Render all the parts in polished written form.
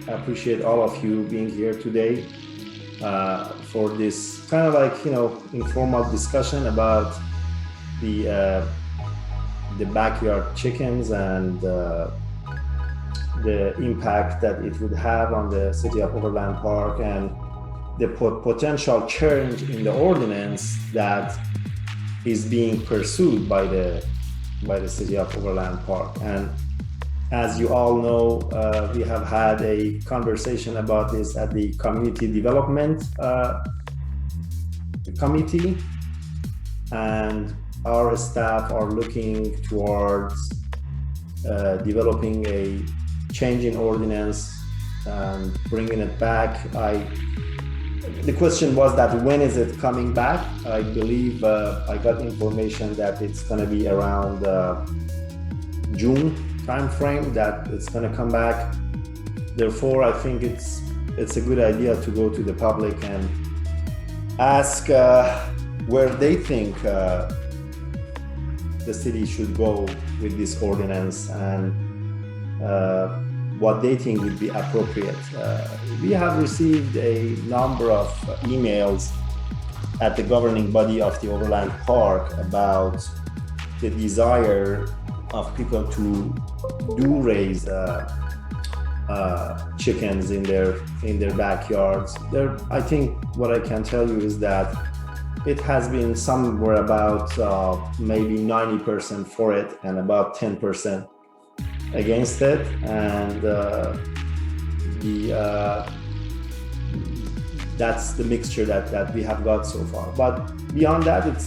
I appreciate all of you being here today for this kind of like, informal discussion about the backyard chickens and the impact that it would have on the city of Overland Park and the potential change in the ordinance that is being pursued by the city of Overland Park. And as you all know, we have had a conversation about this at the Community Development Committee, and our staff are looking towards developing a change in ordinance and bringing it back. The question was that when is it coming back? I believe I got information that it's going to be around June time frame that it's going to come back. Therefore, I think it's a good idea to go to the public and ask where they think the city should go with this ordinance and what they think would be appropriate. We have received a number of emails at the governing body of the Overland Park about the desire of people to do raise chickens in their backyards. I think what I can tell you is that it has been somewhere about maybe 90% for it and about 10% against it, and that's the mixture that we have got so far. But beyond that, it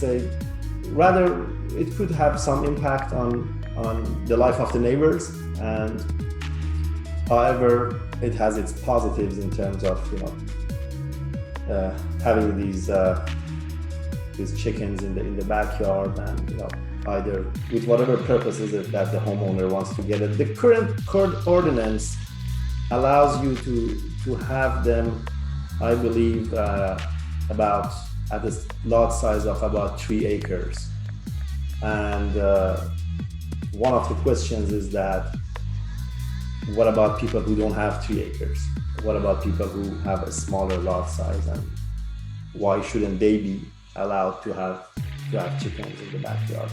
could have some impact on the life of the neighbors, and however, it has its positives in terms of having these chickens in the backyard, and either with whatever purpose is it that the homeowner wants to get it. The current ordinance allows you to have them, I believe, about at a lot size of about 3 acres. And one of the questions is that, what about people who don't have 3 acres? What about people who have a smaller lot size, and why shouldn't they be allowed to have chickens in the backyard?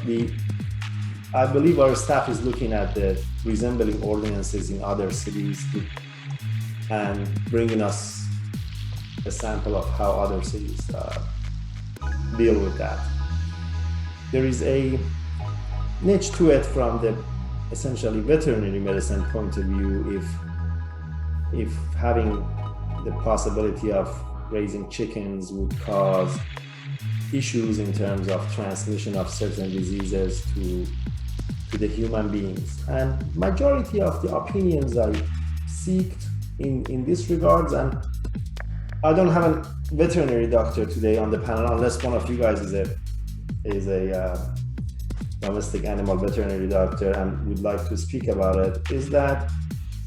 I believe our staff is looking at the resembling ordinances in other cities and bringing us a sample of how other cities deal with that. There is a niche to it from the essentially veterinary medicine point of view. If having the possibility of raising chickens would cause issues in terms of transmission of certain diseases to the human beings. And majority of the opinions I seeked in this regards, and I don't have a veterinary doctor today on the panel unless one of you guys is a domestic animal veterinary doctor and would like to speak about it, is that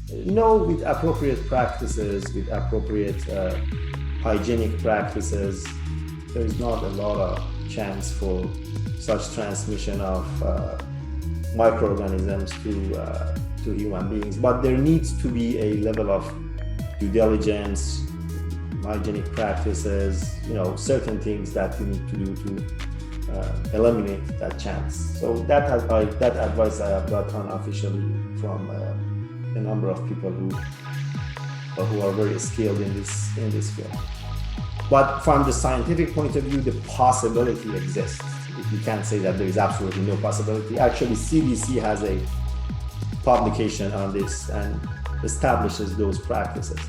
with appropriate practices, with appropriate hygienic practices, there is not a lot of chance for such transmission of microorganisms to human beings. But there needs to be a level of due diligence, hygienic practices, certain things that you need to do to eliminate that chance. So that advice I have got unofficially from a number of people who are very skilled in this field. But from the scientific point of view, the possibility exists. You can't say that there is absolutely no possibility. Actually, CDC has a publication on this and establishes those practices.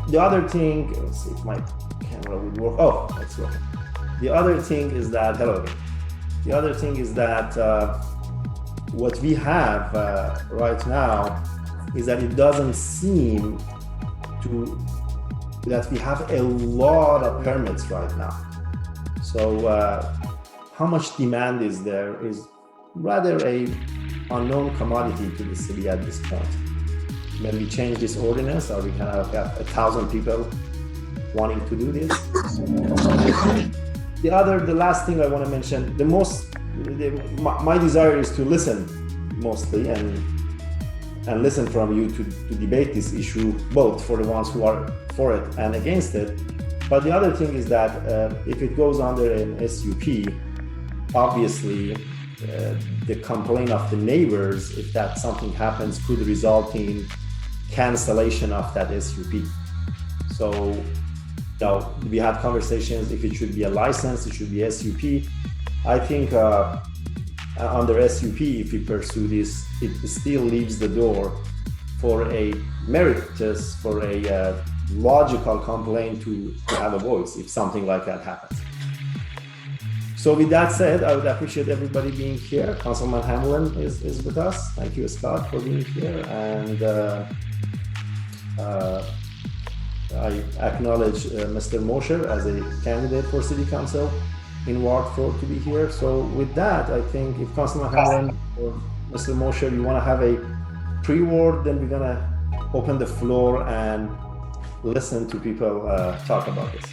The other thing, let's see if my camera would work. Oh, it's working. The other thing is that, what we have right now is that it doesn't seem that we have a lot of permits right now. So how much demand is there is rather a unknown commodity to the city at this point. When we change this ordinance, or we can have 1,000 people wanting to do this. The last thing I want to mention, my desire is to listen mostly, and and listen from you to debate this issue, both for the ones who are for it and against it. But the other thing is that if it goes under an SUP, obviously the complaint of the neighbors, if that something happens, could result in cancellation of that SUP. So now we had conversations if it should be a license, it should be SUP. I think under SUP, if we pursue this, it still leaves the door for a meritorious, for a logical complaint to have a voice if something like that happens. So with that said, I would appreciate everybody being here. Councilman Hamlin is with us. Thank you, Scott, for being here. And I acknowledge Mr. Mosher as a candidate for City Council in Ward 4 to be here. So with that, I think if Councilman Hamlin or Mr. Mosher, you want to have a pre-word, then we're going to open the floor and listen to people talk about this.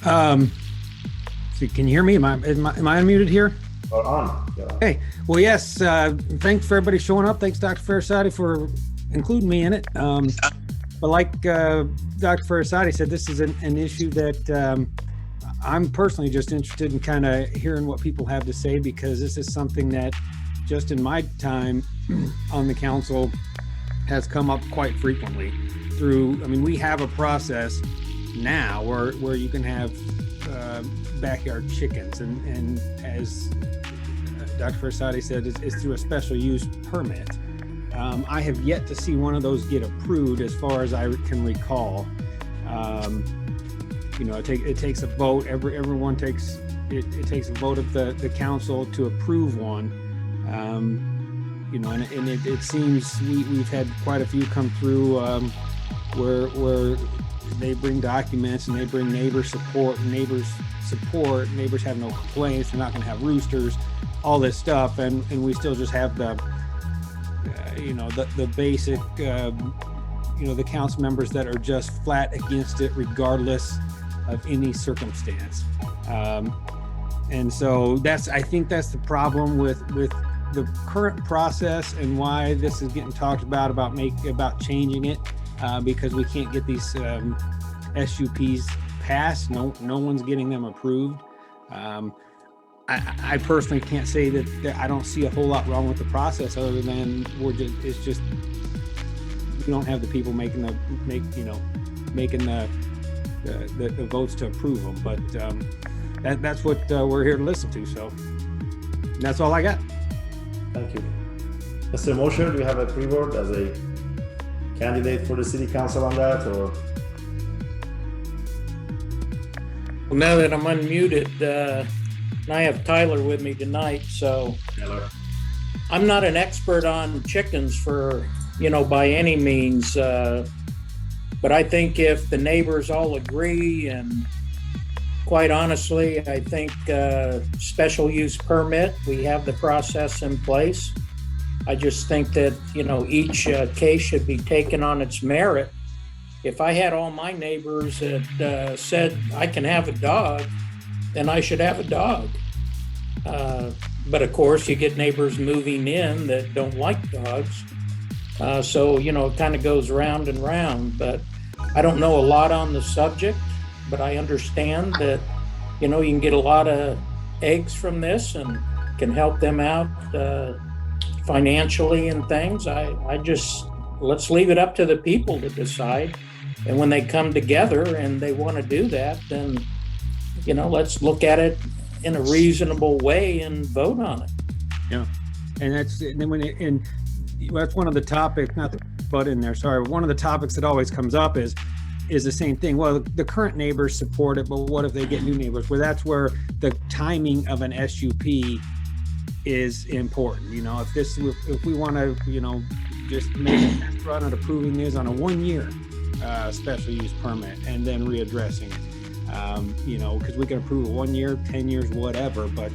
So can you hear me? Am I unmuted here? Or on. Yeah. Hey, well, yes. Thanks for everybody showing up. Thanks, Dr. Farassati, for including me in it. But like Dr. Farassati said, this is an issue that I'm personally just interested in kind of hearing what people have to say, because this is something that just in my time on the council has come up quite frequently through, I mean, we have a process now where you can have backyard chickens, and as Dr. Farassati said, it's through a special use permit. I have yet to see one of those get approved as far as I can recall. You know, it takes a vote. Everyone takes it takes a vote of the council to approve one. You know, and it seems we've had quite a few come through where they bring documents and they bring neighbor support. Neighbors have no complaints. They're not going to have roosters, all this stuff, and we still just have the you know, the basic you know, the council members that are just flat against it regardless of any circumstance. And so I think that's the problem with the current process, and why this is getting talked about changing it, because we can't get these SUPs passed. No one's getting them approved. I personally can't say that I don't see a whole lot wrong with the process, other than it's just we don't have the people making the votes to approve them. But that's what we're here to listen to. So that's all I got. Thank you. Mr. Mosher, do you have a pre-word as a candidate for the city council on that, or? Well, now that I'm unmuted, and I have Tyler with me tonight, so Hello. I'm not an expert on chickens by any means, but I think if the neighbors all agree, and quite honestly, I think special use permit, we have the process in place. I just think that, each case should be taken on its merit. If I had all my neighbors that said I can have a dog, then I should have a dog. But of course, you get neighbors moving in that don't like dogs. So, it kind of goes round and round. But I don't know a lot on the subject, but I understand that, you can get a lot of eggs from this and can help them out financially and things. Let's leave it up to the people to decide. And when they come together and they want to do that, then, let's look at it in a reasonable way and vote on it. Yeah. And that's one of the topics, not to butt in there, sorry. One of the topics that always comes up is the same thing. Well, the current neighbors support it, but what if they get new neighbors? Well, that's where the timing of an SUP is important. If we want to, just make a test run at approving this on a 1-year special use permit and then readdressing it, because we can approve it 1 year, 10 years, whatever. But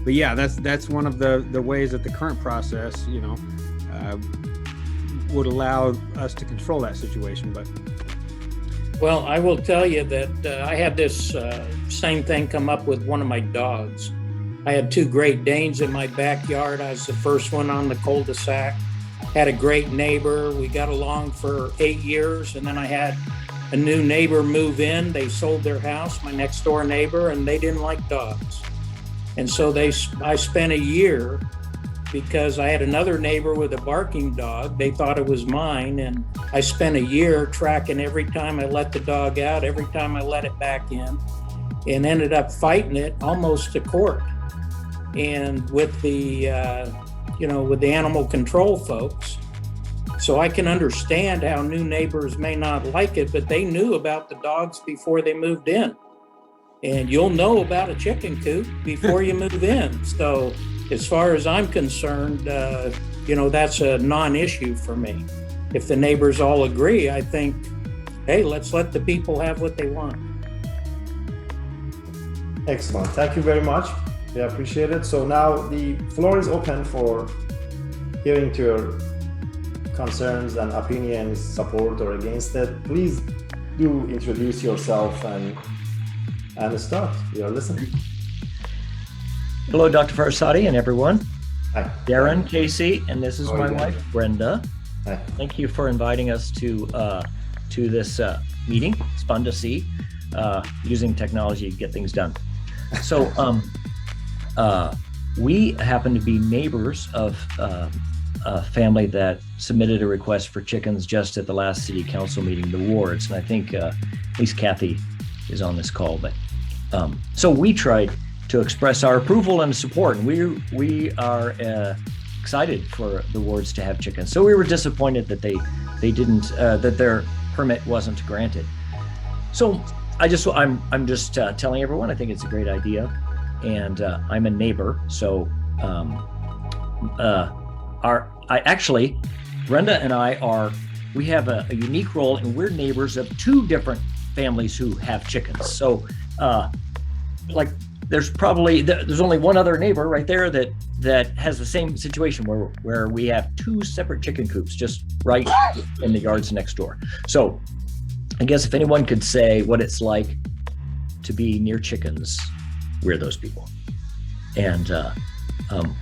yeah, that's one of the ways that the current process, would allow us to control that situation. But well, I will tell you that I had this same thing come up with one of my dogs. I had two Great Danes in my backyard. I was the first one on the cul-de-sac. Had a great neighbor. We got along for 8 years, and then I had a new neighbor move in. They sold their house, my next door neighbor, and they didn't like dogs. And so I spent a year, because I had another neighbor with a barking dog. They thought it was mine, and I spent a year tracking every time I let the dog out, every time I let it back in, and ended up fighting it almost to court. And with the with the animal control folks. So I can understand how new neighbors may not like it, but they knew about the dogs before they moved in. And you'll know about a chicken coop before you move in. So as far as I'm concerned, that's a non-issue for me. If the neighbors all agree, I think, hey, let's let the people have what they want. Excellent. Thank you very much. We appreciate it. So now the floor is open for hearing to your concerns and opinions, support or against it. Please do introduce yourself and start. We are listening. Hello, Dr. Farassati and everyone. Hi. Darren, Casey, and this is How are my you wife, Brenda. Hi. Thank you for inviting us to this meeting. It's fun to see using technology to get things done. So we happen to be neighbors of a family that submitted a request for chickens just at the last city council meeting, the wards. And I think at least Kathy is on this call. But so we tried to express our approval and support, and we are excited for the wards to have chickens. So we were disappointed that they didn't that their permit wasn't granted. So I'm just telling everyone I think it's a great idea, and I'm a neighbor. So Brenda and we have a unique role, and we're neighbors of two different families who have chickens. So there's only one other neighbor right there that has the same situation where we have two separate chicken coops just right in the yards next door. So I guess if anyone could say what it's like to be near chickens, we're those people. And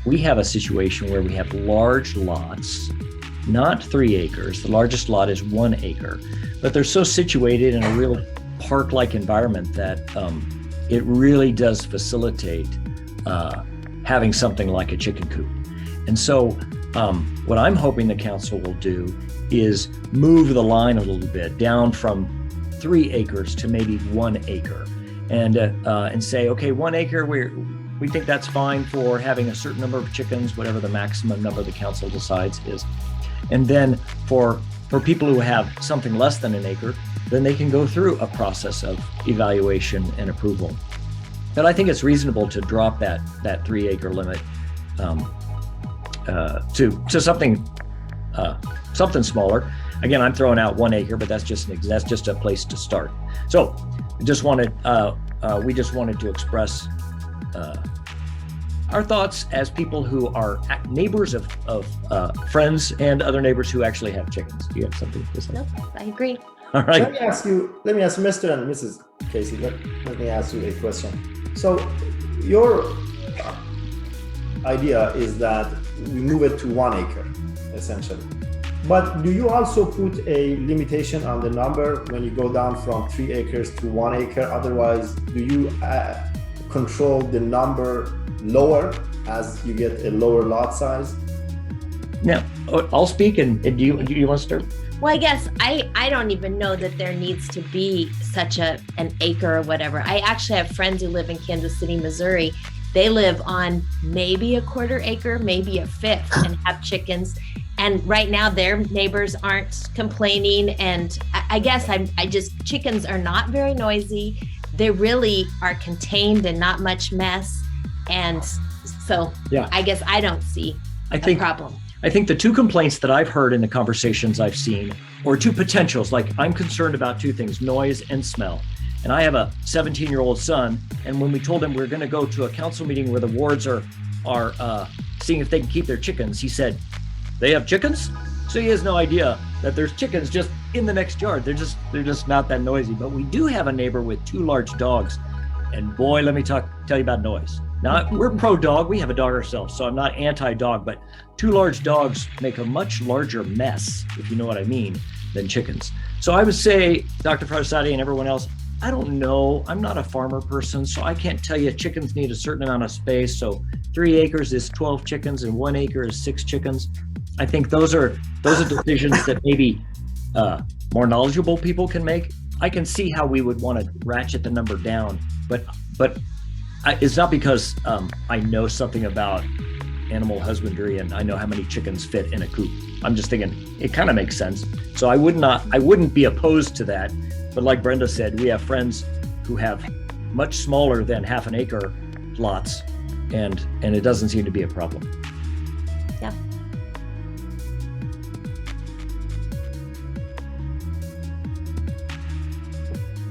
we have a situation where we have large lots, not 3 acres. The largest lot is 1 acre, but they're so situated in a real park-like environment that it really does facilitate having something like a chicken coop. And so what I'm hoping the council will do is move the line a little bit down from 3 acres to maybe 1 acre, and say, okay, 1 acre, we think that's fine for having a certain number of chickens, whatever the maximum number the council decides is. And then for people who have something less than 1 acre, then they can go through a process of evaluation and approval. But I think it's reasonable to drop that 3 acre limit to something smaller. Again, I'm throwing out 1 acre, but that's just a place to start. So we just wanted to express our thoughts as people who are neighbors of friends and other neighbors who actually have chickens. Do you have something to say? No, I agree. All right. Let me ask Mr. and Mrs. Casey, let me ask you a question. So your idea is that we move it to 1 acre, essentially. But do you also put a limitation on the number when you go down from 3 acres to 1 acre? Otherwise, do you control the number lower as you get a lower lot size? Now, I'll speak, and do you want to start? Well, I guess I don't even know that there needs to be such an acre or whatever. I actually have friends who live in Kansas City, Missouri. They live on maybe a 1/4 acre, maybe a 1/5, and have chickens. And right now their neighbors aren't complaining. And I guess chickens are not very noisy. They really are contained and not much mess. And so yeah. I guess I don't see a problem. I think the two complaints that I've heard in the conversations I've seen, or two potentials, like I'm concerned about two things, noise and smell. And I have a 17-year-old son, and when we told him we were going to go to a council meeting where the wards are seeing if they can keep their chickens, he said, "They have chickens?" So he has no idea that there's chickens just in the next yard. They're just not that noisy. But we do have a neighbor with 2 large dogs, and boy, let me tell you about noise. Now, we're pro dog. We have a dog ourselves, so I'm not anti-dog, but 2 large dogs make a much larger mess, if you know what I mean, than chickens. So I would say, Dr. Farassati and everyone else, I don't know. I'm not a farmer person, so I can't tell you chickens need a certain amount of space. So 3 acres is 12 chickens and 1 acre is 6 chickens. I think those are decisions that maybe more knowledgeable people can make. I can see how we would want to ratchet the number down, but it's not because I know something about animal husbandry and I know how many chickens fit in a coop. I'm just thinking it kind of makes sense. So I wouldn't be opposed to that. But like Brenda said, we have friends who have much smaller than half an acre lots, and it doesn't seem to be a problem. Yeah.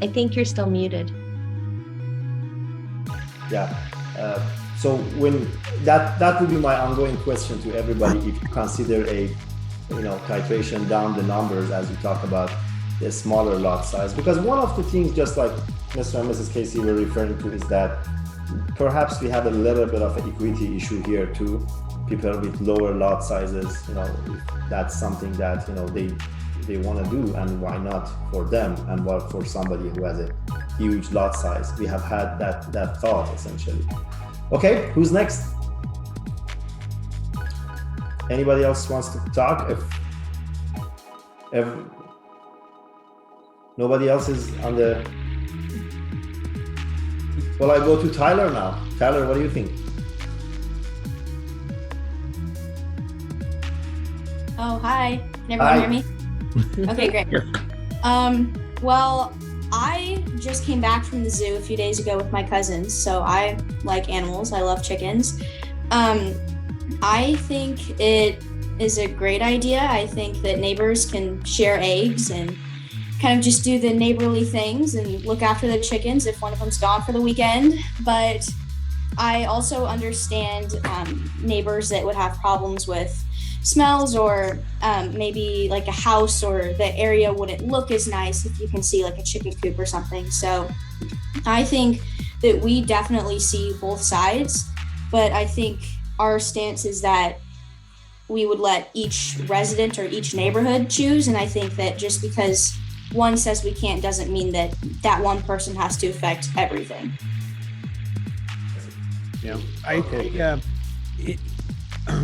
I think you're still muted. Yeah. So when that would be my ongoing question to everybody, if you consider a titration down the numbers as you talk about the smaller lot size, because one of the things, just like Mr. and Mrs. Casey were referring to, is that perhaps we have a little bit of an equity issue here too. People with lower lot sizes, if that's something that they want to do, and why not for them, and what for somebody who has a huge lot size. We have had that thought essentially. Okay, who's next? Anybody else wants to talk? If nobody else is on the... Well, I go to Tyler now. Tyler, what do you think? Oh, hi. Can everyone hear me? Okay, great. Well, I just came back from the zoo a few days ago with my cousins, so I like animals. I love chickens. I think it is a great idea. I think that neighbors can share eggs and kind of just do the neighborly things and look after the chickens if one of them's gone for the weekend. But I also understand neighbors that would have problems with smells, or maybe like a house or the area wouldn't look as nice if you can see like a chicken coop or something. So I think that we definitely see both sides, but I think our stance is that we would let each resident or each neighborhood choose. And I think that just because one says we can't doesn't mean that that one person has to affect everything. Yeah, I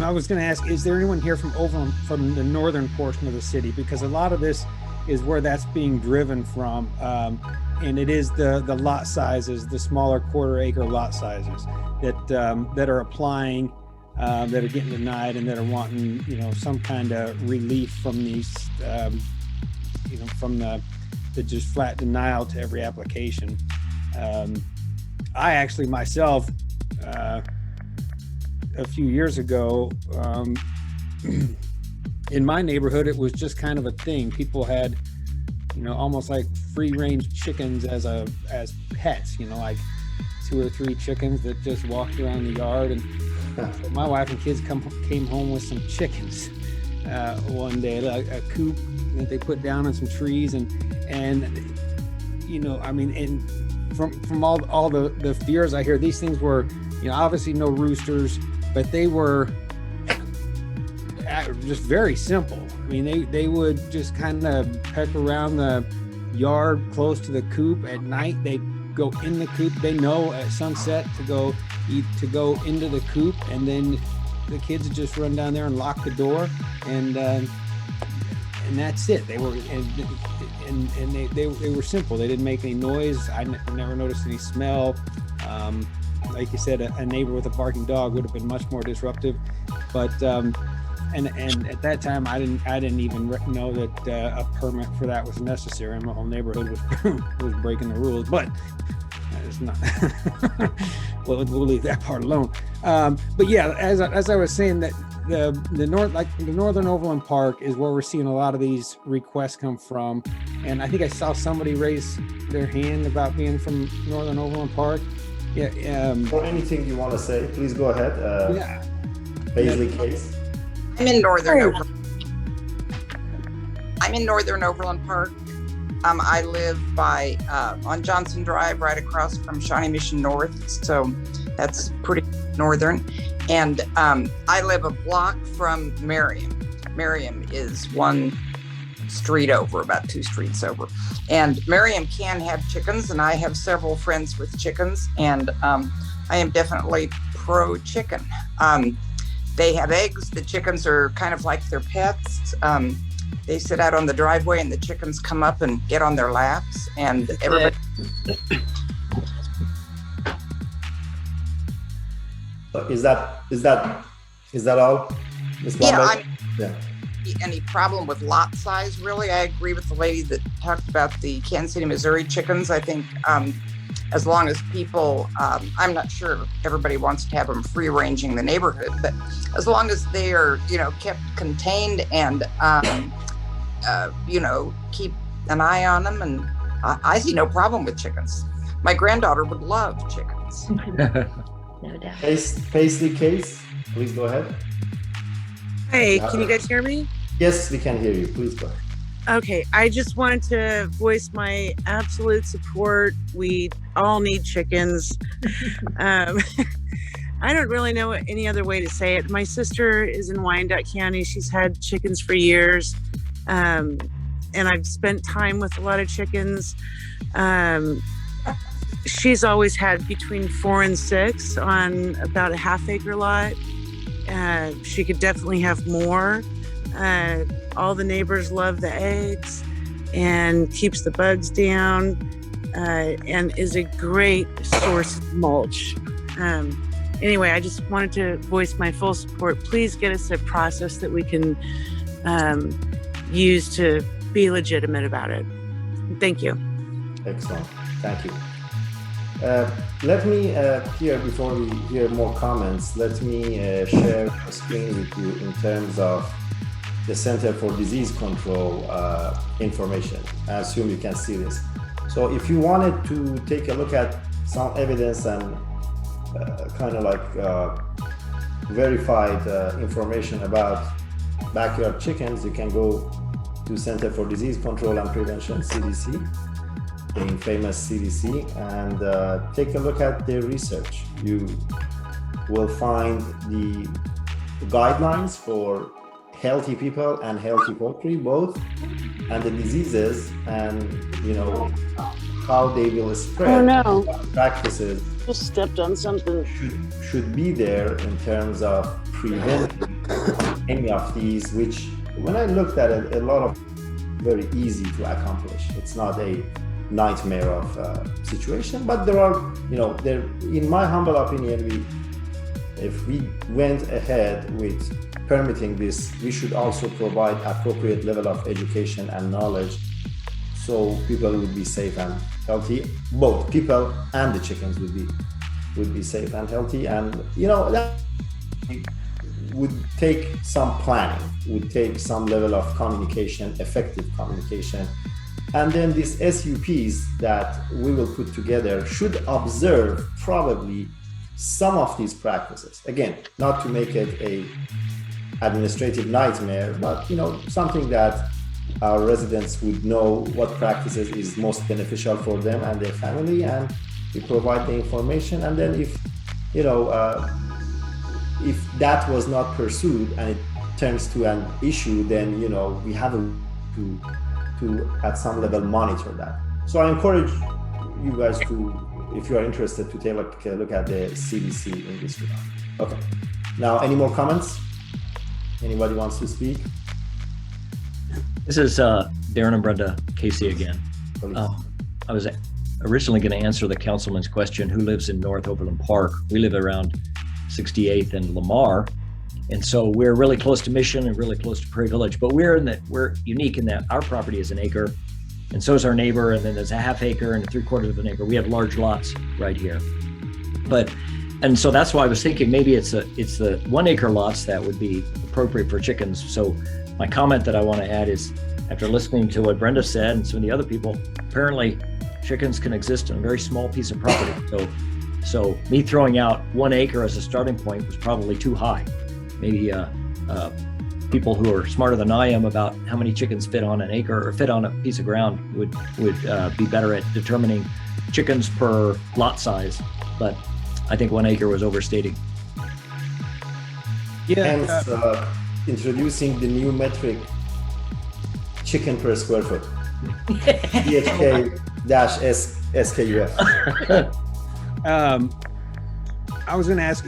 was going to ask, is there anyone here from Overland, from the northern portion of the city? Because a lot of this is where that's being driven from, and it is the lot sizes, the smaller quarter-acre lot sizes that are applying, that are getting denied, and that are wanting some kind of relief from these, from the just flat denial to every application. I actually myself. A few years ago, in my neighborhood, it was just kind of a thing. People had, almost like free-range chickens as pets. Like 2 or 3 chickens that just walked around the yard. And my wife and kids came home with some chickens one day, like a coop that they put down on some trees, and from all the fears I hear, these things were, obviously no roosters, but they were just very simple. I mean, they would just kind of peck around the yard close to the coop. At night, they'd go in the coop. They know at sunset to go into the coop, and then the kids would just run down there and lock the door, and that's it. They were they were simple. They didn't make any noise. I never noticed any smell. Like you said, a neighbor with a barking dog would have been much more disruptive. But and at that time, I didn't even know that a permit for that was necessary. My whole neighborhood was breaking the rules. But it's not. we'll leave that part alone. But yeah, as I was saying, that the northern Overland Park is where we're seeing a lot of these requests come from. And I think I saw somebody raise their hand about being from northern Overland Park. Yeah. Or anything you want to say, please go ahead. Yeah. Paisley Case. I'm in northern Overland Park. I live on Johnson Drive, right across from Shawnee Mission North. So That's pretty northern. And I live a block from Merriam. Merriam is one street over, about 2 streets over. And Merriam can have chickens, and I have several friends with chickens, and I am definitely pro-chicken. They have eggs. The chickens are kind of like their pets. They sit out on the driveway, and the chickens come up and get on their laps, and everybody. Is that all, Ms. Blumberg? Yeah. Any problem with lot size, really? I agree with the lady that talked about the Kansas City, Missouri chickens. I think as long as people, I'm not sure everybody wants to have them free ranging the neighborhood, but as long as they are, kept contained and, keep an eye on them, and I see no problem with chickens. My granddaughter would love chickens. No doubt. Paisley Case, please go ahead. Hey, can you guys hear me? Yes, we can hear you. Please go ahead. Okay, I just wanted to voice my absolute support. We all need chickens. I don't really know any other way to say it. My sister is in Wyandotte County. She's had chickens for years. And I've spent time with a lot of chickens. She's always had between 4 and 6 on about a half-acre lot. She could definitely have more. All the neighbors love the eggs and keeps the bugs down, and is a great source of mulch. Anyway, I just wanted to voice my full support. Please get us a process that we can use to be legitimate about it. Thank you. Excellent. Thank you. Let me here, before we hear more comments, let me share a screen with you in terms of the Center for Disease Control information. I assume you can see this. So if you wanted to take a look at some evidence and kind of like verified information about backyard chickens, you can go to Center for Disease Control and Prevention, CDC, the famous CDC, and take a look at their research. You will find the guidelines for healthy people and healthy poultry both, and the diseases, and how they will spread. Oh no! What practices Just stepped on something. should be there in terms of preventing any of these, which when I looked at it, a lot of very easy to accomplish. It's not a nightmare of situation, but there are, there, in my humble opinion, if we went ahead with permitting this, we should also provide appropriate level of education and knowledge so people would be safe and healthy. Both people and the chickens would be safe and healthy, and that would take some planning, would take some level of communication, effective communication. And then these SUPs that we will put together should observe probably some of these practices. Again, not to make it a administrative nightmare, but something that our residents would know what practices is most beneficial for them and their family, and we provide the information. And then if that was not pursued and it turns to an issue, then we have to at some level monitor that. So I encourage you guys to, if you are interested, to take a look at the CDC in this regard. Okay. Now, any more comments? Anybody wants to speak? This is Darren and Brenda Casey again. I was originally going to answer the councilman's question, who lives in North Overland Park? We live around 68th and Lamar. And so we're really close to Mission and really close to Prairie Village, but we're unique in that our property is an acre, and so is our neighbor, and then there's a half acre and a 3/4 of an acre. We have large lots right here. And so that's why I was thinking maybe it's the 1 acre lots that would be appropriate for chickens. So my comment that I want to add is, after listening to what Brenda said and some of the other people, apparently chickens can exist on a very small piece of property. So me throwing out 1 acre as a starting point was probably too high. Maybe people who are smarter than I am about how many chickens fit on an acre or fit on a piece of ground would be better at determining chickens per lot size. But I think 1 acre was overstating. Yeah. Hence, introducing the new metric chicken per square foot. DHK-SKUF. I was going to ask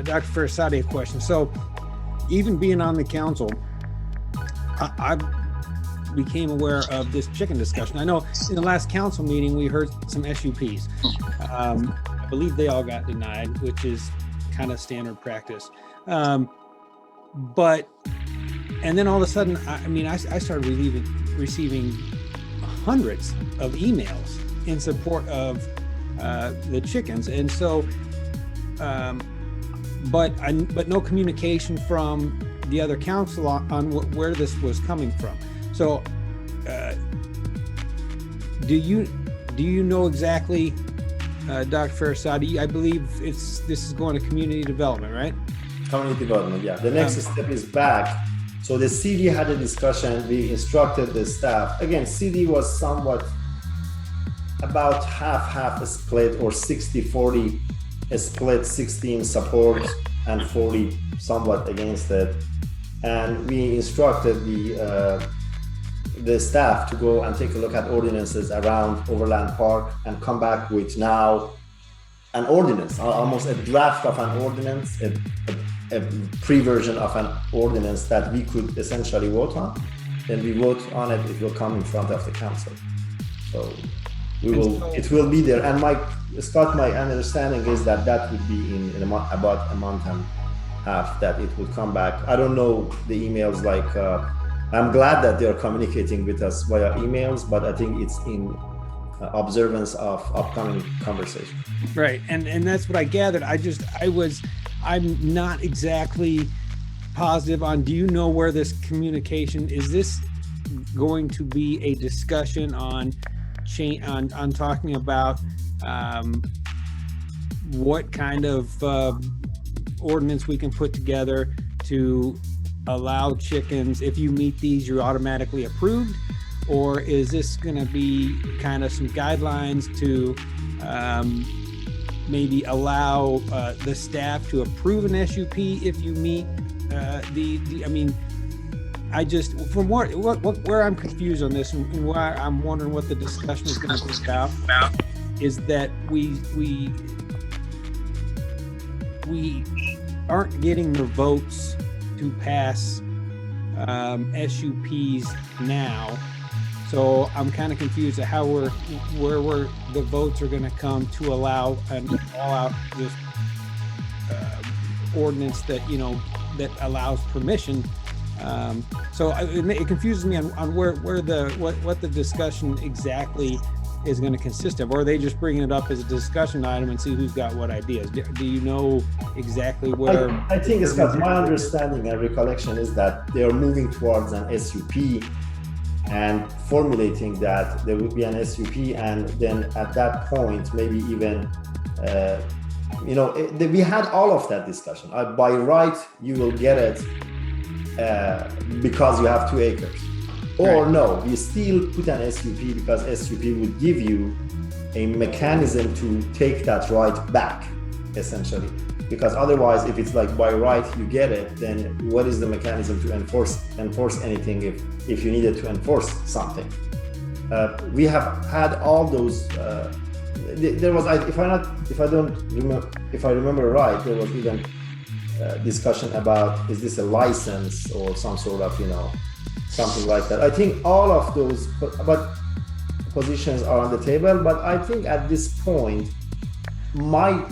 Dr. Farassati a question. So, even being on the council, I became aware of this chicken discussion. I know in the last council meeting we heard some SUPs. I believe they all got denied, which is kind of standard practice. But then all of a sudden, I started receiving hundreds of emails in support of the chickens, and so, but no communication from the other council on where this was coming from. So, do you know exactly, Dr. Farassati? I believe this is going to community development, right? Community development, yeah. The next step is back. So the CD had a discussion. We instructed the staff. Again, CD was somewhat about half split, or 60-40 split, 60 in support and 40 somewhat against it. And we instructed the staff to go and take a look at ordinances around Overland Park and come back with now an ordinance, almost a draft of an ordinance, a pre-version of an ordinance that we could essentially vote on. Then we vote on it, it will come in front of the council. So it will be there. And my understanding is that would be in about a month and a half that it would come back. I don't know the emails, I'm glad that they are communicating with us via emails, but I think it's in observance of upcoming conversation. Right, and that's what I gathered. I'm not exactly positive on, do you know where this communication, is this going to be a discussion on talking about what kind of ordinance we can put together to allow chickens, if you meet these, you're automatically approved? Or is this going to be kind of some guidelines to maybe allow the staff to approve an SUP if you meet where I'm confused on this and why I'm wondering what the discussion is going to be about is that we aren't getting the votes to pass SUPs now. So I'm kind of confused at how where the votes are going to come to allow an all-out this ordinance that that allows permission. So it confuses me on what the discussion exactly is going to consist of, or are they just bringing it up as a discussion item and see who's got what ideas? Do you know exactly where? I think, Scott, my understanding and recollection is that they are moving towards an SUP and formulating that there would be an SUP, and then at that point, maybe even, we had all of that discussion. By right, you will get it because you have 2 acres. Or no, we still put an SUP because SUP would give you a mechanism to take that right back, essentially. Because otherwise, if it's like by right you get it, then what is the mechanism to enforce anything if you needed to enforce something? We have had all those. There was, if I remember right, there was even discussion about, is this a license or some sort of something like that. I think all of those positions are on the table, but I think at this point, my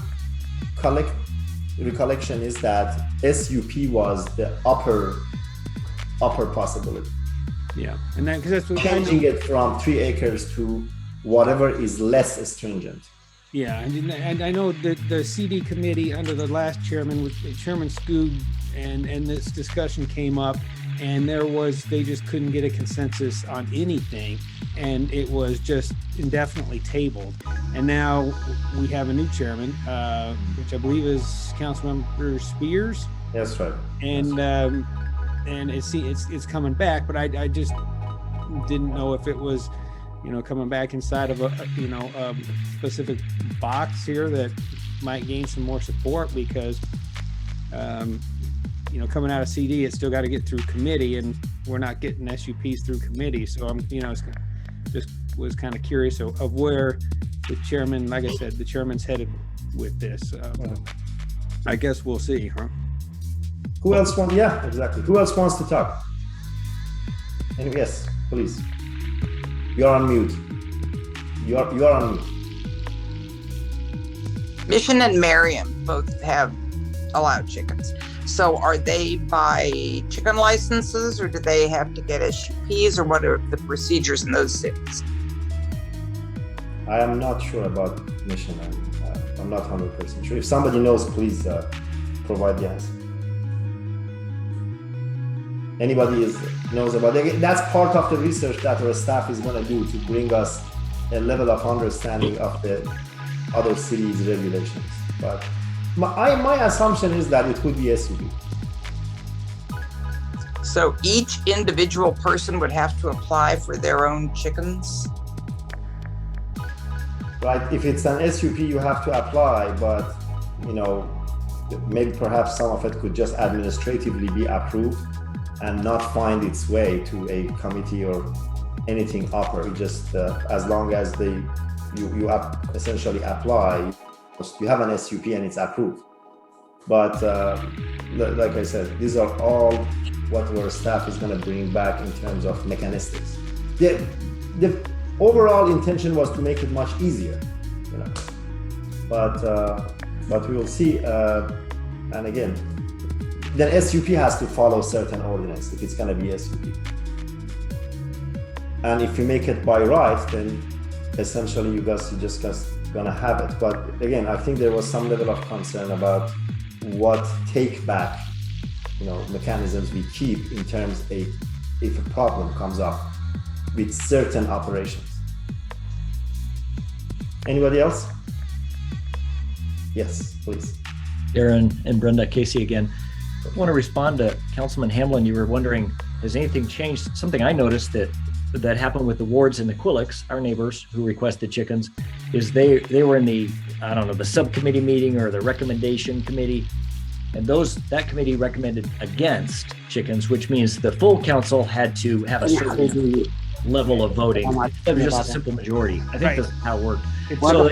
recollection is that SUP was the upper possibility. Yeah, and then because that's changing it from 3 acres to whatever is less stringent. Yeah, and I know that the CD committee under the last chairman, with Chairman Skoog, and this discussion came up, and they just couldn't get a consensus on anything, and it was just indefinitely tabled. And now we have a new chairman, which I believe is Councilmember Spears. That's right. And and it's coming back, but I just didn't know if it was coming back inside of a specific box here that might gain some more support, because coming out of CD, it's still got to get through committee, and we're not getting SUPs through committee. So I'm, just was kind of curious of where the chairman, like I said, the chairman's headed with this. I guess we'll see, huh? Who else wants? Yeah, exactly. Who else wants to talk? And yes, please. You're on mute. You're on mute. Mission and Merriam both have allowed chickens. So are they by chicken licenses, or do they have to get SUPs, or what are the procedures in those cities? I am not sure about Mission. I'm not 100% sure. If somebody knows, please provide the answer. Anybody knows about it? That's part of the research that our staff is going to do to bring us a level of understanding of the other cities' regulations. But my assumption is that it would be SUP. So each individual person would have to apply for their own chickens? Right, if it's an SUP, you have to apply, but maybe perhaps some of it could just administratively be approved and not find its way to a committee or anything upper. Just as long as you essentially apply, you have an SUP and it's approved. But like I said, these are all what our staff is going to bring back in terms of mechanistics. The overall intention was to make it much easier, but we will see. And again, then SUP has to follow certain ordinance if it's going to be SUP. And if you make it by right, then essentially you just going to have it. But again, I think there was some level of concern about what take back, mechanisms we keep in terms of if a problem comes up with certain operations. Anybody else? Yes, please. Darren and Brenda, Casey again. I want to respond to Councilman Hamlin. You were wondering, has anything changed? Something I noticed that happened with the Wards and the Quillicks, our neighbors who requested chickens, is they were in the subcommittee meeting or the recommendation committee, and that committee recommended against chickens, which means the full council had to have a certain level of voting. It was just a simple majority. I think that's how it worked. So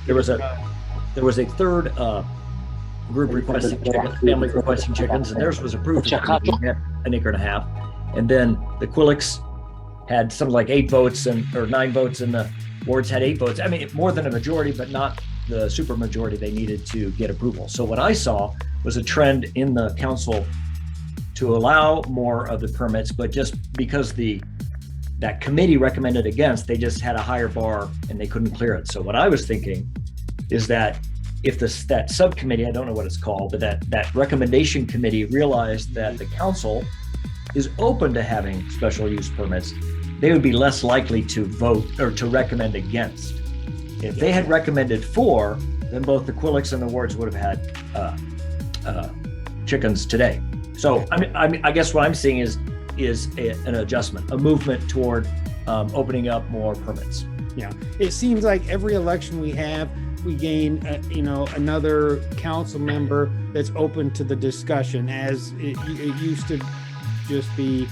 there was a third group requesting chickens, family requesting chickens, and theirs was approved at 1.5 acres. And then the Quillicks had something like 8 votes or 9 votes, and the Wards had 8 votes. I mean, more than a majority, but not the super majority they needed to get approval. So what I saw was a trend in the council to allow more of the permits, but just because that committee recommended against, they just had a higher bar and they couldn't clear it. So what I was thinking is that if that subcommittee, I don't know what it's called, but that recommendation committee realized that the council is open to having special use permits, they would be less likely to vote or to recommend against. If they had recommended for, then both the Quillicks and the Wards would have had chickens today. So I guess what I'm seeing is an adjustment, a movement toward opening up more permits. Yeah, it seems like every election we have, we gain another council member that's open to the discussion, as it used to just be,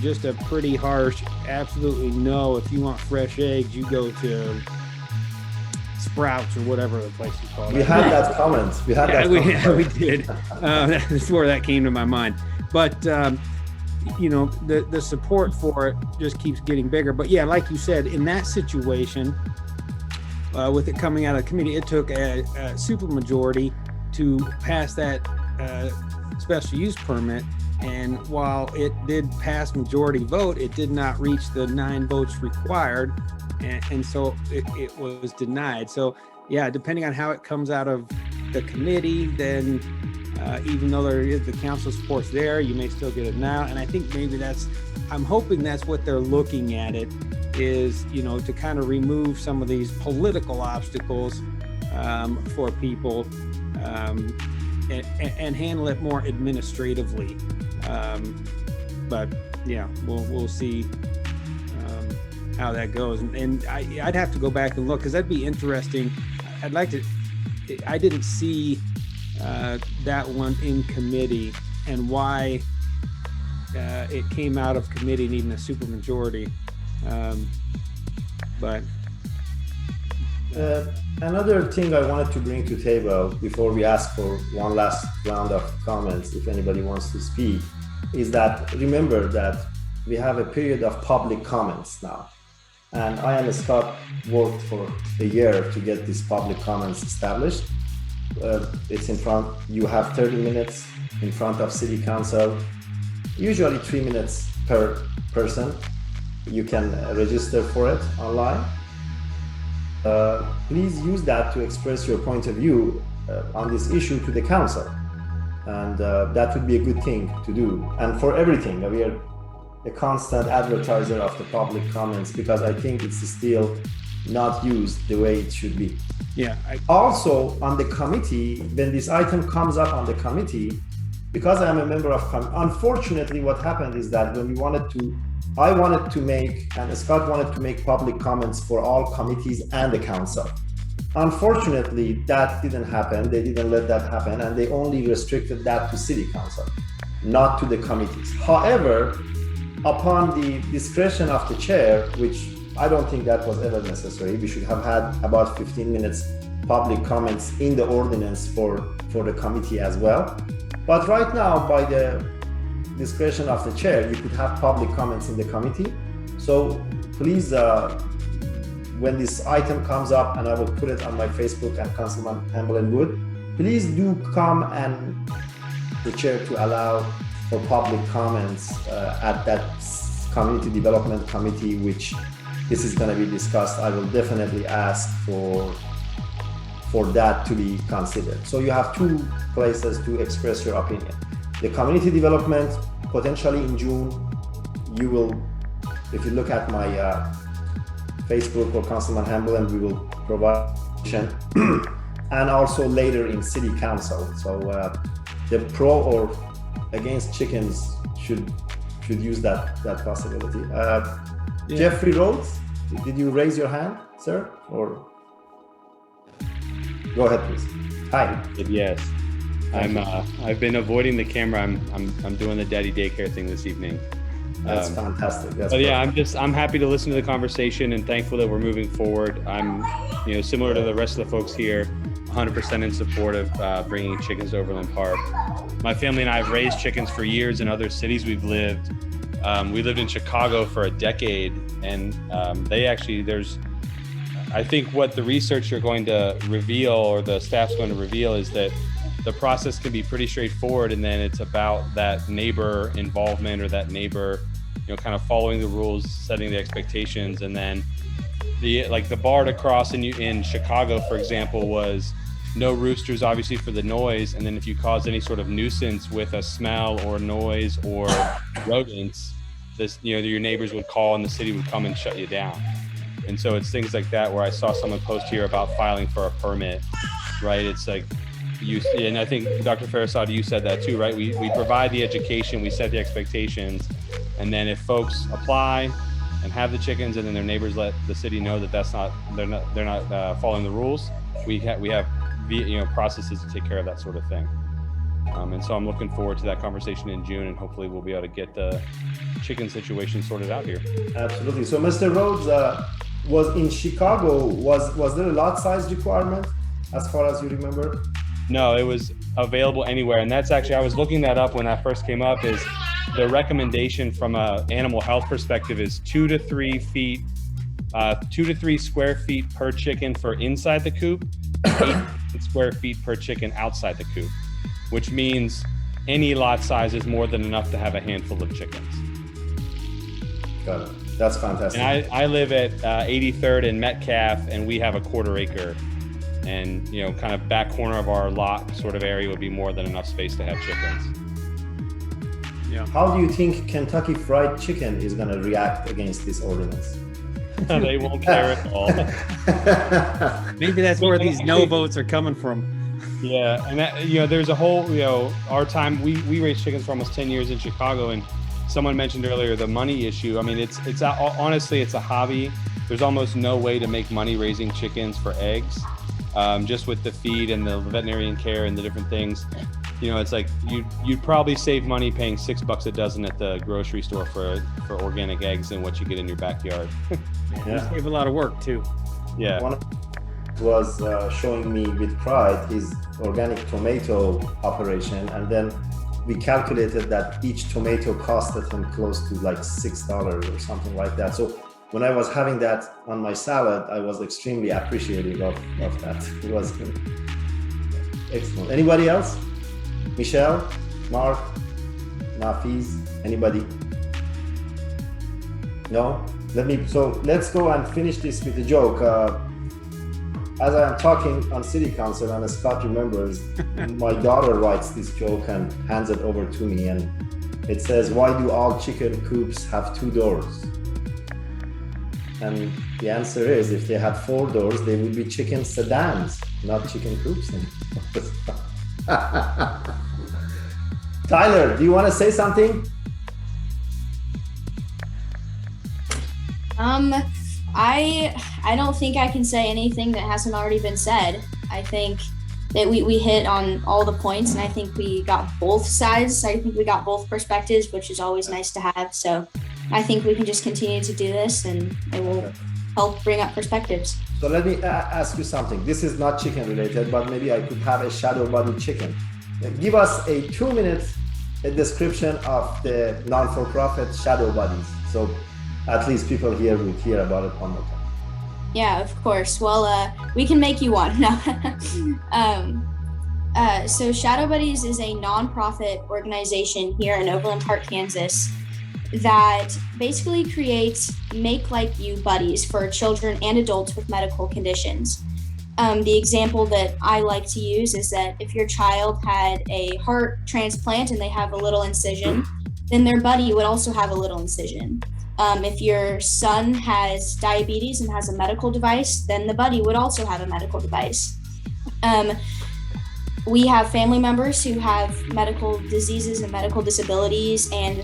just a pretty harsh, absolutely no. If you want fresh eggs, you go to Sprouts or whatever the place is called. We had that comment. We did. That's where that came to my mind. But the support for it just keeps getting bigger. But yeah, like you said, in that situation, with it coming out of committee, it took a supermajority to pass that special use permit. And while it did pass majority vote, it did not reach the 9 votes required. And so it was denied. So yeah, depending on how it comes out of the committee, then even though there is the council support's there, you may still get it now. And I think maybe I'm hoping that's what they're looking at it is, to kind of remove some of these political obstacles for people and handle it more administratively. But yeah, we'll see how that goes. And I'd have to go back and look, because that'd be interesting. I'd like to, I didn't see that one in committee and why it came out of committee needing a supermajority. But another thing I wanted to bring to table before we ask for one last round of comments, if anybody wants to speak, is that remember that we have a period of public comments now. And I and Scott worked for a year to get these public comments established. It's in front, you have 30 minutes in front of City Council, usually 3 minutes per person. You can register for it online. Please use that to express your point of view on this issue to the council. And that would be a good thing to do. And for everything, we are a constant advertiser of the public comments because I think it's still not used the way it should be. yeah, Also on the committee, when this item comes up on the committee, because I'm a member of unfortunately what happened is that when I wanted to make, and Scott wanted to make public comments for all committees and the council. Unfortunately, that didn't happen. They didn't let that happen, and they only restricted that to City Council, not to the committees. However, upon the discretion of the chair, which I don't think that was ever necessary, we should have had about 15 minutes public comments in the ordinance for the committee as well. But right now, by the discretion of the chair, you could have public comments in the committee. So please, when this item comes up, and I will put it on my Facebook and Councilman Hamblin would, please do come and the chair to allow for public comments at that community development committee, which this is going to be discussed. I will definitely ask for that to be considered. So you have two places to express your opinion. The community development, potentially in June, you will, if you look at my Facebook or Councilman Hamblin, we will provide and also later in City Council. So the pro or against chickens should use that possibility. Jeffrey Rhodes, did you raise your hand, sir? Or go ahead, please. Hi. Yes, I've been avoiding the camera. I'm doing the daddy daycare thing this evening. That's fantastic. But yeah, I'm happy to listen to the conversation and thankful that we're moving forward. I'm, similar to the rest of the folks here, 100% in support of bringing chickens to Overland Park. My family and I have raised chickens for years in other cities we've lived. We lived in Chicago for a decade, and I think what the research you're going to reveal, or the staff's going to reveal, is that the process can be pretty straightforward, and then it's about that neighbor involvement or that neighbor, kind of following the rules, setting the expectations, and then the bar to cross in Chicago, for example, was no roosters, obviously, for the noise, and then if you cause any sort of nuisance with a smell or noise or rodents, your neighbors would call and the city would come and shut you down. And so it's things like that where I saw someone post here about filing for a permit, right? It's like and I think Dr. Farassati, you said that too, right? We provide the education, we set the expectations, and then if folks apply and have the chickens, and then their neighbors let the city know that they're not following the rules, we have processes to take care of that sort of thing. And so I'm looking forward to that conversation in June, and hopefully we'll be able to get the chicken situation sorted out here. Absolutely. So Mr. Rhodes, was in Chicago, was there a lot size requirement as far as you remember? No, it was available anywhere. And that's actually, I was looking that up when that first came up, is the recommendation from a animal health perspective is 2 to 3 feet, 2 to 3 square feet per chicken for inside the coop, 8 square feet per chicken outside the coop, which means any lot size is more than enough to have a handful of chickens. Got it. That's fantastic. And I live at 83rd and Metcalf, and we have a 1/4 acre, and kind of back corner of our lot sort of area would be more than enough space to have chickens. yeah. How do you think Kentucky Fried Chicken is going to react against this ordinance? They won't care at all. Maybe that's where these no votes are coming from. Yeah, and that, there's a whole, our time, we raised chickens for almost 10 years in Chicago, and someone mentioned earlier the money issue. I mean, it's honestly, it's a hobby. There's almost no way to make money raising chickens for eggs, just with the feed and the veterinarian care and the different things. You know, it's like you'd probably save money paying $6 a dozen at the grocery store for organic eggs than what you get in your backyard. You save a lot of work too. Yeah. One was showing me with pride his organic tomato operation, and then we calculated that each tomato costed him close to like $6 or something like that. So when I was having that on my salad, I was extremely appreciative of that. It was excellent. Anybody else? Michelle, Mark, Nafiz, anybody? No? Let's go and finish this with a joke. As I am talking on city council, and Scott remembers, my daughter writes this joke and hands it over to me, and it says, "Why do all chicken coops have 2 doors?" And the answer is, if they had 4 doors, they would be chicken sedans, not chicken coops. Tyler, do you want to say something? I don't think I can say anything that hasn't already been said. I think that we hit on all the points, and I think we got both sides. I think we got both perspectives, which is always nice to have. So I think we can just continue to do this, and it will help bring up perspectives. So let me ask you something. This is not chicken related, but maybe I could have a shadow body chicken. Give us a 2-minute description of the non-for-profit shadow bodies, so at least people here will hear about it one more time. Yeah, of course. Well, we can make you one. No. So Shadow Buddies is a nonprofit organization here in Overland Park, Kansas, that basically creates make-like-you buddies for children and adults with medical conditions. The example that I like to use is that if your child had a heart transplant and they have a little incision, then their buddy would also have a little incision. If your son has diabetes and has a medical device, then the buddy would also have a medical device. We have family members who have medical diseases and medical disabilities, and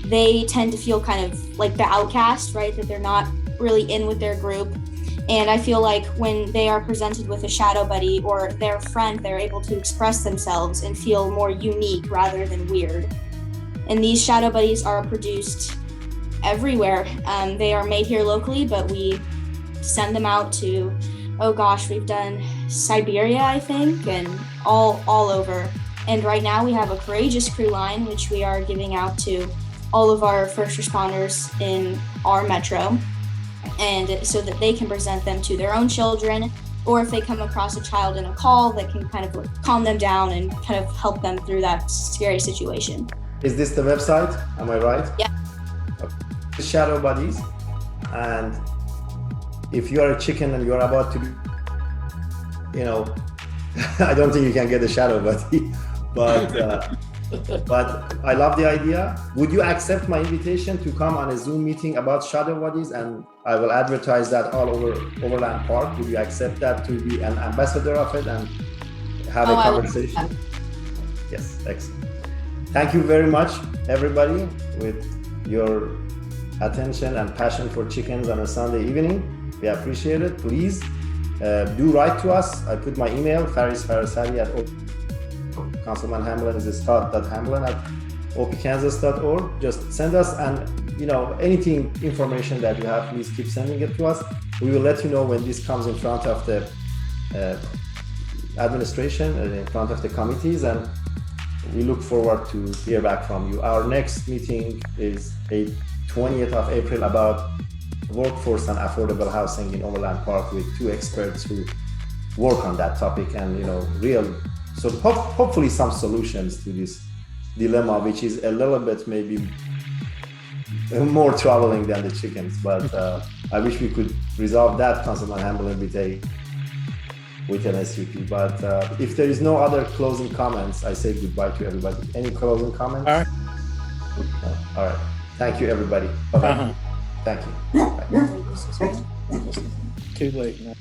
they tend to feel kind of like the outcast, right? That they're not really in with their group. And I feel like when they are presented with a shadow buddy or their friend, they're able to express themselves and feel more unique rather than weird. And these shadow buddies are produced everywhere. They are made here locally, but we send them out to, oh gosh, we've done Siberia, I think, and all over. And right now we have a Courageous Crew line, which we are giving out to all of our first responders in our metro, and so that they can present them to their own children, or if they come across a child in a call, that can kind of calm them down and kind of help them through that scary situation. Is this the website? Am I right? Yeah. Okay. Shadow Buddies. And if you are a chicken and you're about to be, I don't think you can get a shadow buddy, but I love the idea. Would you accept my invitation to come on a Zoom meeting about shadow buddies, and I will advertise that all over Overland Park? Would you accept that to be an ambassador of it and have a conversation? Yes, excellent. Thank you very much, everybody, with your attention and passion for chickens on a Sunday evening. We appreciate it. Please do write to us. I put my email, Faris Farassati at Councilman Hamblin is Scott.Hamblin at opkansas.org. Just send us, and anything, information that you have, please keep sending it to us. We will let you know when this comes in front of the administration and in front of the committees, and we look forward to hear back from you. Our next meeting is the 20th of April about workforce and affordable housing in Overland Park, with 2 experts who work on that topic, and so hopefully some solutions to this dilemma, which is a little bit maybe more troubling than the chickens. But I wish we could resolve that, Councilman Hamblin, with an SUP. But if there is no other closing comments, I say goodbye to everybody. Any closing comments? All right. All right. Thank you, everybody. Bye-bye. Thank you. Bye. Too late now.